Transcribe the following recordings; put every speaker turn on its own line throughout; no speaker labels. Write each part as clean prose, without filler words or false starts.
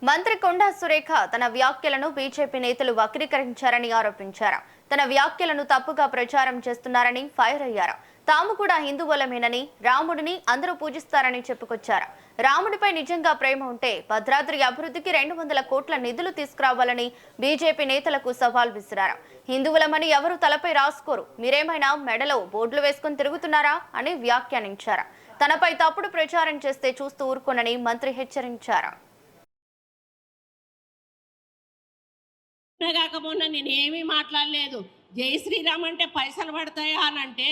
మంత్రి కొండా సురేఖ తన వ్యాఖ్యలను బీజేపీ నేతలు వక్రీకరించారని ఆరోపించారు. తన వ్యాఖ్యలను తప్పుగా ప్రచారం చేస్తున్నారని ఫైర్ అయ్యారు. తాము కూడా హిందువులమేనని, రాముడిని అందరూ పూజిస్తారని చెప్పుకొచ్చారు. రాముడిపై నిజంగా ప్రేమ ఉంటే భద్రాద్రి అభివృద్ధికి 200 కోట్ల నిధులు తీసుకురావాలని బీజేపీ నేతలకు సవాల్ విసిరారు. హిందువులమని ఎవరు తలపై రాసుకోరు, మీరేమైనా మెడలో బోర్డులు వేసుకుని తిరుగుతున్నారా అని వ్యాఖ్యానించారు. తనపై తప్పుడు ప్రచారం చేస్తే చూస్తూ ఊరుకోనని మంత్రి హెచ్చరించారు.
కాకముందు నేను ఏమీ మాట్లాడలేదు. జై శ్రీరామ్ అంటే పైసలు పడతాయా అని అంటే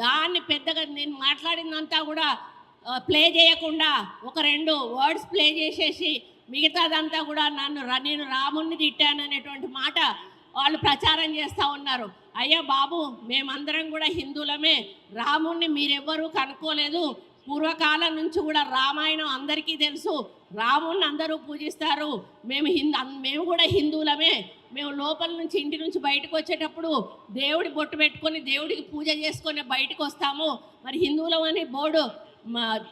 దాన్ని పెద్దగా నేను మాట్లాడిందంతా కూడా ప్లే చేయకుండా ఒక 2 వర్డ్స్ ప్లే చేసేసి మిగతాదంతా కూడా నేను రాముణ్ణి తిట్టాననేటువంటి మాట వాళ్ళు ప్రచారం చేస్తూ ఉన్నారు. అయ్యా బాబు, మేమందరం కూడా హిందువులమే. రాముణ్ణి మీరెవ్వరూ కనుక్కోలేదు. పూర్వకాలం నుంచి కూడా రామాయణం అందరికీ తెలుసు. రాముణ్ణి అందరూ పూజిస్తారు. మేము కూడా హిందువులమే. మేము లోపల నుంచి ఇంటి నుంచి బయటకు వచ్చేటప్పుడు దేవుడి బొట్టు పెట్టుకొని దేవుడికి పూజ చేసుకొని బయటకు వస్తాము. మరి హిందువులం అని బోర్డు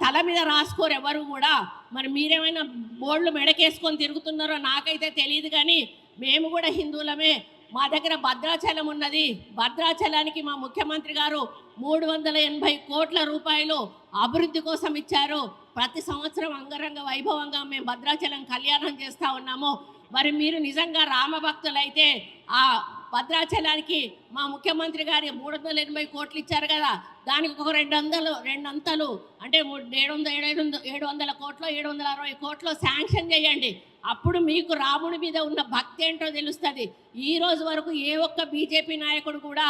తల మీద రాసుకోరు ఎవరు కూడా. మరి మీరేమైనా బోర్డులు మెడకేసుకొని తిరుగుతున్నారో నాకైతే తెలియదు, కానీ మేము కూడా హిందువులమే. మా దగ్గర భద్రాచలం ఉన్నది. భద్రాచలానికి మా ముఖ్యమంత్రి గారు 380 కోట్ల రూపాయలు అభివృద్ధి కోసం ఇచ్చారు. ప్రతి సంవత్సరం అంగరంగ వైభవంగా మేము భద్రాచలం కళ్యాణం చేస్తూ ఉన్నాము. మరి మీరు నిజంగా రామభక్తులైతే ఆ భద్రాచలానికి మా ముఖ్యమంత్రి గారి 380 కోట్లు ఇచ్చారు కదా, దానికి ఒక 2 అంతలు అంటే 700 కోట్లు 760 కోట్లు శాంక్షన్ చేయండి. అప్పుడు మీకు రాముడి మీద ఉన్న భక్తి ఏంటో తెలుస్తుంది. ఈ రోజు వరకు ఏ ఒక్క బీజేపీ నాయకుడు కూడా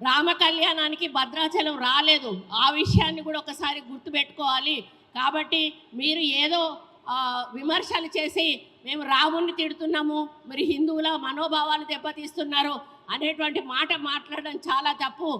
రామ కళ్యాణానికి భద్రాచలం రాలేదు. ఆ విషయాన్ని కూడా ఒకసారి గుర్తుపెట్టుకోవాలి. కాబట్టి మీరు ఏదో విమర్శలు చేసి మేము రాముడిని తిడుతున్నాము, మరి హిందువుల మనోభావాలు దెబ్బతీస్తున్నారు అనేటువంటి మాట మాట్లాడడం చాలా తప్పు.